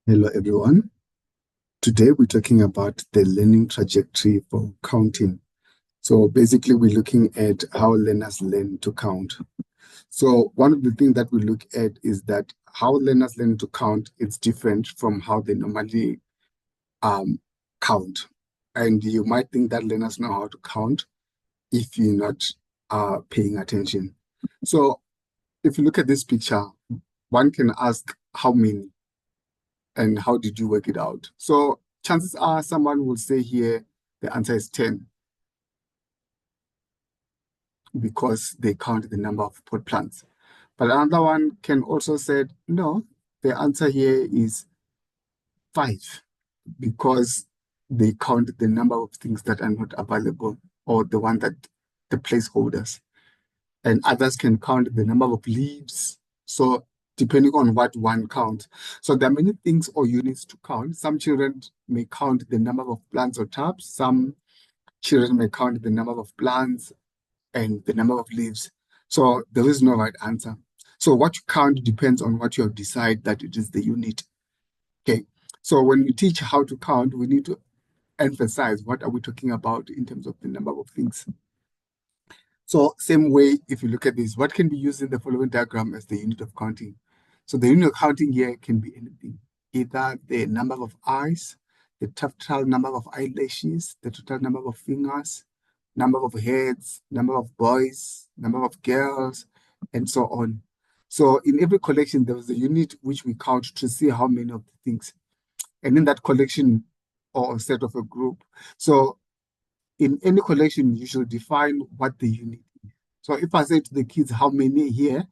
Hello, everyone. Today we're talking about the learning trajectory for counting. So basically, we're looking at how learners learn to count. So one of the things that we look at is that how learners learn to count is different from how they normally count. And you might think that learners know how to count if you're not paying attention. So if you look at this picture, one can ask how many and how did you work it out? So chances are someone will say here the answer is 10 because they count the number of pot plants. But another one can also say, no, the answer here is 5 because they count the number of things that are not available or the one that the placeholders. And others can count the number of leaves. So depending on what one counts. So there are many things or units to count. Some children may count the number of plants or taps. Some children may count the number of plants and the number of leaves. So there is no right answer. So what you count depends on what you have decided that it is the unit. Okay. So when we teach how to count, we need to emphasize what are we talking about in terms of the number of things. So same way, if you look at this, what can be used in the following diagram as the unit of counting? So the unit of counting here can be anything, either the number of eyes, the total number of eyelashes, the total number of fingers, number of heads, number of boys, number of girls, and so on. So in every collection, there was a unit which we count to see how many of the things. And in that collection or set of a group. So in any collection, you should define what the unit is. So if I say to the kids, how many here,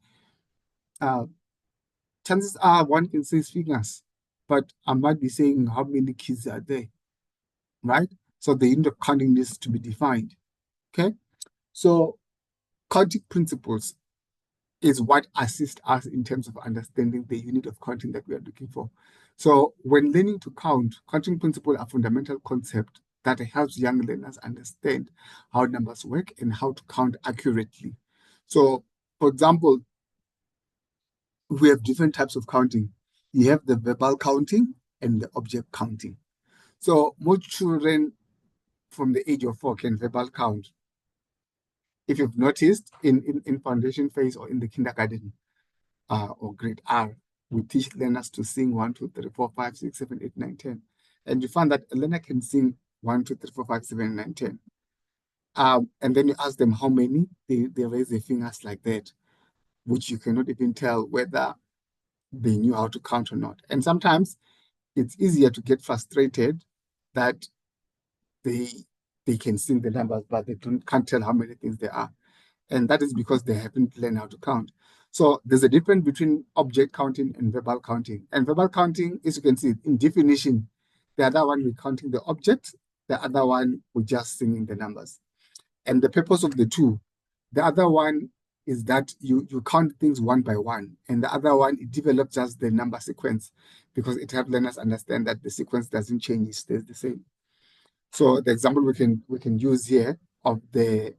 chances are one can say fingers, but I might be saying how many kids are there, right? So the unit of counting needs to be defined, okay? So counting principles is what assists us in terms of understanding the unit of counting that we are looking for. So when learning to count, counting principles are fundamental concept that helps young learners understand how numbers work and how to count accurately. So, for example, we have different types of counting. You have the verbal counting and the object counting. So most children from the age of 4 can verbal count. If you've noticed in foundation phase or in the kindergarten or grade R, we teach learners to sing 1, 2, 3, 4, 5, 6, 7, 8, 9, 10. And you find that a learner can sing 1, 2, 3, 4, 5, 7, 9, 10. And then you ask them how many, they raise their fingers like that, which you cannot even tell whether they knew how to count or not. And sometimes it's easier to get frustrated that they can sing the numbers, but they can't tell how many things there are. And that is because they haven't learned how to count. So there's a difference between object counting and verbal counting. And verbal counting, as you can see, in definition, the other one we're counting the object, the other one we're just singing the numbers. And the purpose of the two, the other one is that you count things one by one, and the other one, it develops just the number sequence because it helps learners understand that the sequence doesn't change, it stays the same. So the example we can use here of the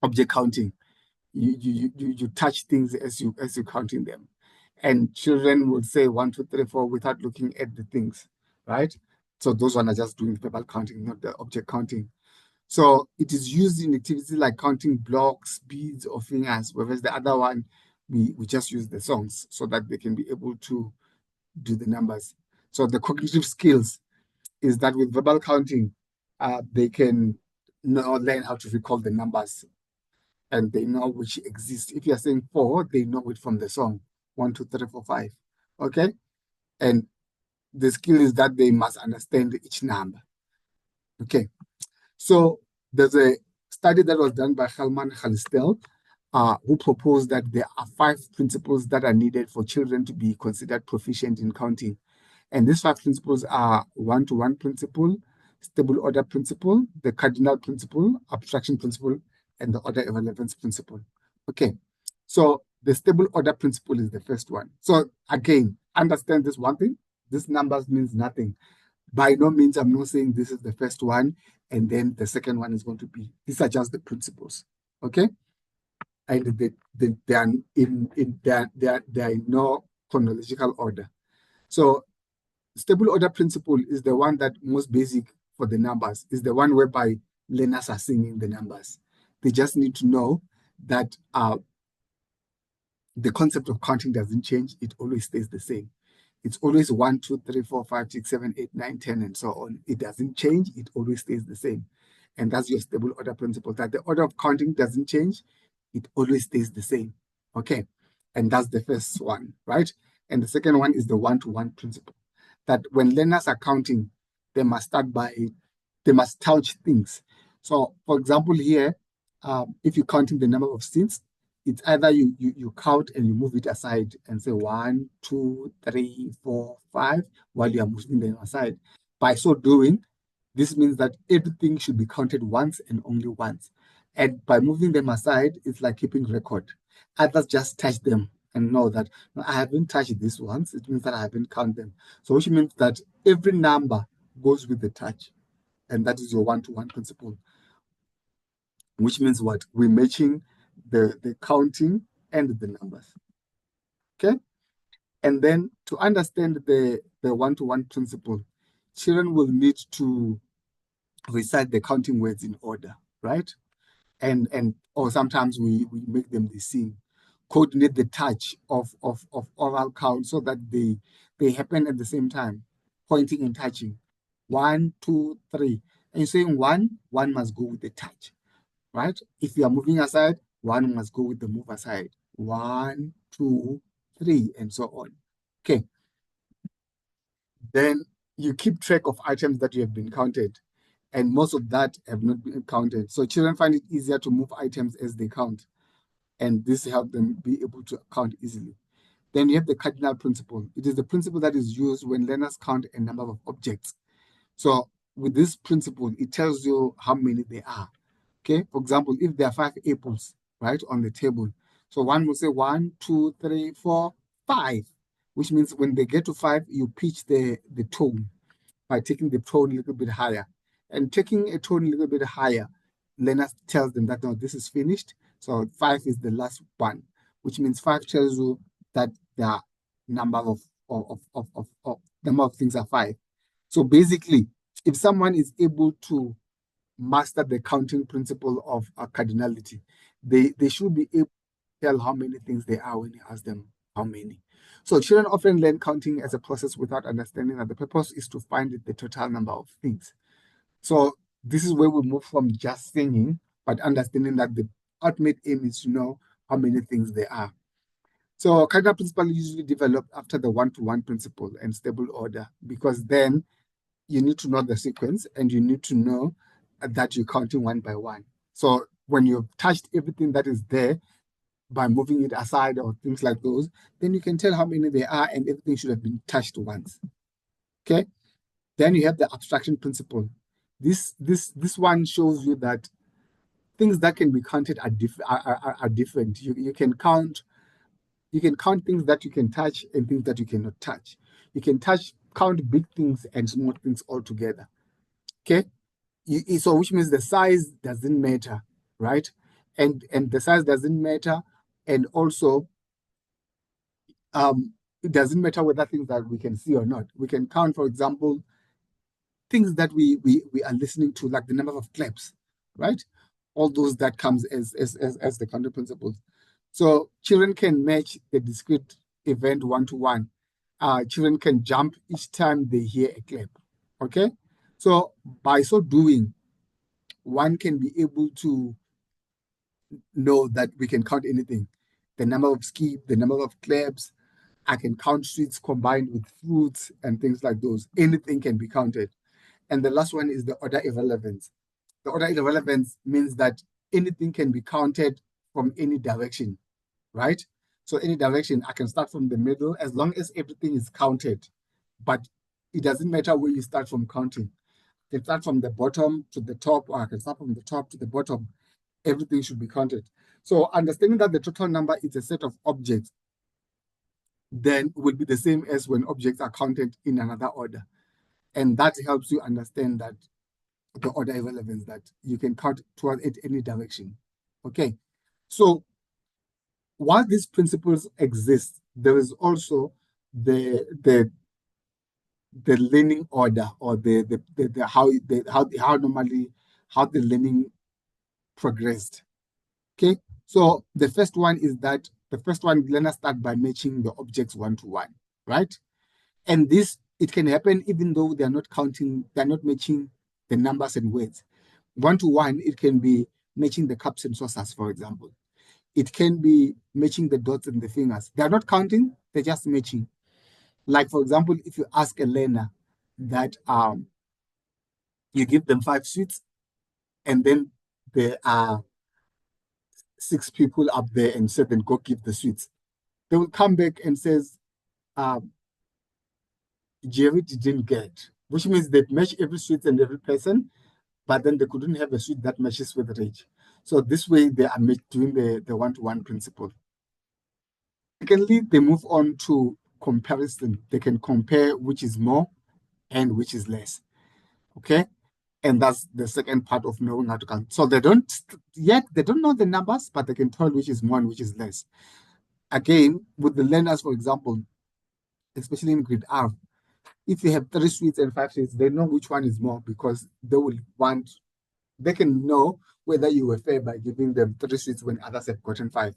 object counting, you touch things as you're counting them, and children would say 1, 2, 3, 4 without looking at the things, right? So those one are just doing verbal counting, not the object counting. So it is used in activities like counting blocks, beads, or fingers, whereas the other one, we just use the songs so that they can be able to do the numbers. So the cognitive skills is that with verbal counting, they can now learn how to recall the numbers and they know which exist. If you're saying 4, they know it from the song 1, 2, 3, 4, 5. Okay? And the skill is that they must understand each number. Okay. So there's a study that was done by Helman Halstel, who proposed that there are 5 principles that are needed for children to be considered proficient in counting. And these 5 principles are one-to-one principle, stable order principle, the cardinal principle, abstraction principle, and the order of relevance principle. Okay, so the stable order principle is the first one. So again, understand this one thing, this numbers means nothing. By no means, I'm not saying this is the first one, and then the second one is going to be, these are just the principles, okay? And they are in no chronological order. So Stable order principle is the one that most basic for the numbers, is the one whereby learners are singing the numbers. They just need to know that the concept of counting doesn't change, it always stays the same. It's always 1, 2, 3, 4, 5, 6, 7, 8, 9, 10, and so on. It doesn't change, it always stays the same. And that's your stable order principle, that the order of counting doesn't change, it always stays the same. Okay. And that's the first one, right? And the second one is the one-to-one principle, that when learners are counting, they must touch things. So, for example, here, if you're counting the number of seats, it's either you count and you move it aside and say 1, 2, 3, 4, 5 while you are moving them aside. By so doing, this means that everything should be counted once and only once. And by moving them aside, it's like keeping record. Others just touch them and know that no, I haven't touched this once. It means that I haven't counted them. So which means that every number goes with the touch. And that is your one-to-one principle. Which means what? We're matching the counting and the numbers. Okay? And then to understand the one-to-one principle, children will need to recite the counting words in order, right? And or sometimes we make them sing, coordinate the touch of oral count so that they happen at the same time, pointing and touching. 1, 2, 3. And you're saying one must go with the touch, right? If you are moving aside, one must go with the move aside. 1, 2, 3, and so on. Okay. Then you keep track of items that you have been counted, and most of that have not been counted. So children find it easier to move items as they count, and this helps them be able to count easily. Then you have the cardinal principle. It is the principle that is used when learners count a number of objects. So with this principle, it tells you how many there are. Okay, for example, if there are 5 apples, right, on the table, so one will say 1, 2, 3, 4, 5, which means when they get to 5, you pitch the tone by taking the tone a little bit higher. And taking a tone a little bit higher, learners tells them that no, this is finished. So 5 is the last one, which means 5 tells you that the number of things are 5. So basically, if someone is able to master the counting principle of cardinality, they should be able to tell how many things they are when you ask them how many. So children often learn counting as a process without understanding that the purpose is to find the total number of things. So this is where we move from just singing, but understanding that the ultimate aim is to know how many things there are. So cardinal principle usually developed after the one-to-one principle and stable order, because then you need to know the sequence and you need to know that you're counting one by one. So when you've touched everything that is there by moving it aside or things like those, then you can tell how many there are and everything should have been touched once. Okay? Then you have the abstraction principle. This one shows you that things that can be counted are different. You can count things that you can touch and things that you cannot touch. You can count big things and small things all together. Okay? So which means the size doesn't matter, right? And the size doesn't matter, and also it doesn't matter whether things that we can see or not. We can count, for example, things that we are listening to, like the number of claps, right? All those that comes as the counting principles. So children can match the discrete event one-to-one. Children can jump each time they hear a clap. Okay? So by so doing, one can be able to know that we can count anything. The number of skip, the number of claps, I can count sweets combined with fruits and things like those. Anything can be counted. And the last one is the order irrelevance. The order irrelevance means that anything can be counted from any direction, right? So any direction, I can start from the middle as long as everything is counted. But it doesn't matter where you start from counting. I can start from the bottom to the top, or I can start from the top to the bottom. Everything should be counted. So understanding that the total number is a set of objects then will be the same as when objects are counted in another order. And that helps you understand that the order irrelevance, that you can count toward it any direction. Okay. So while these principles exist, there is also the the learning order or the how normally how the learning progressed. Okay, so the first one is that the first one learners start by matching the objects one to one, right? And this it can happen even though they're not counting, they're not matching the numbers and words. One to one, it can be matching the cups and saucers, for example. It can be matching the dots and the fingers. They're not counting, they're just matching. Like, for example, if you ask a learner that you give them 5 sweets and then there are 6 people up there and said, then go give the sweets. They will come back and says, Jerry didn't get, which means they match every sweet and every person, but then they couldn't have a sweet that matches with Rage. So this way they are doing the one-to-one principle. Secondly, they move on to comparison. They can compare which is more and which is less. Okay. And that's the second part of knowing how to count. So they don't know the numbers, but they can tell which is more and which is less. Again, with the learners, for example, especially in grade R, if you have 3 sweets and 5 sweets, they know which one is more because they can know whether you were fair by giving them 3 sweets when others have gotten 5.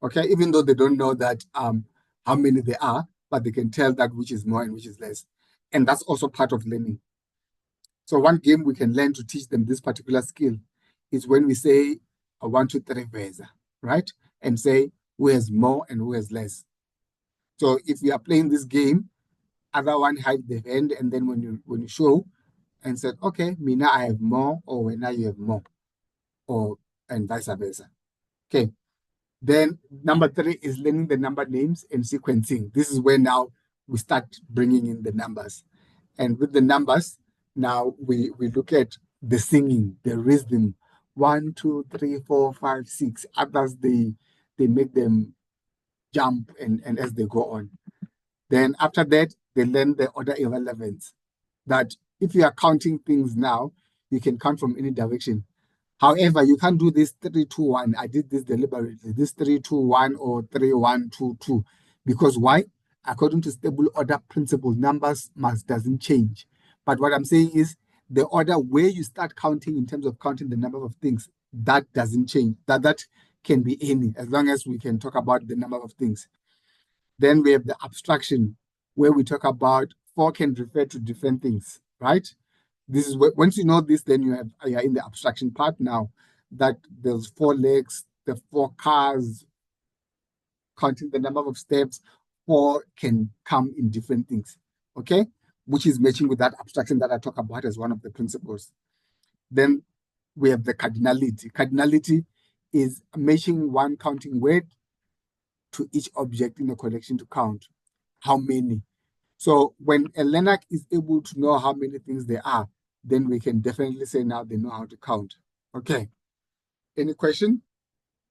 Okay, even though they don't know that how many there are, but they can tell that which is more and which is less. And that's also part of learning. So one game we can learn to teach them this particular skill is when we say a 1, 2, 3 veza, right? And say who has more and who has less. So if we are playing this game, other one hide the hand, and then when you show and said, okay, me now I have more, or when now you have more, or and vice versa. Okay. Then number 3 is learning the number names and sequencing. This is where now we start bringing in the numbers. And with the numbers, now we look at the singing, the rhythm. 1, 2, 3, 4, 5, 6. Others they make them jump and as they go on. Then after that, they learn the order irrelevance. That if you are counting things now, you can count from any direction. However, you can't do this 3, 2, 1. I did this deliberately. This 3, 2, 1 or 3, 1, 2, 2. Because why? According to stable order principle, numbers doesn't change. But what I'm saying is the order where you start counting in terms of counting the number of things, that doesn't change. That can be any, as long as we can talk about the number of things. Then we have the abstraction, where we talk about 4 can refer to different things, right? This is once you know this, then you are in the abstraction part now, that there's 4 legs, the 4 cars, counting the number of steps, 4 can come in different things, okay? Which is matching with that abstraction that I talk about as one of the principles. Then we have the cardinality. Cardinality is matching one counting word to each object in a collection to count how many. So when a learner is able to know how many things there are, then we can definitely say now they know how to count. Okay. Any question?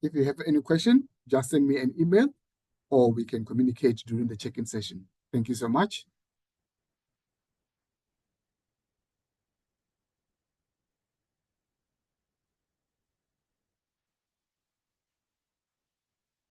If you have any question, just send me an email or we can communicate during the check-in session. Thank you so much.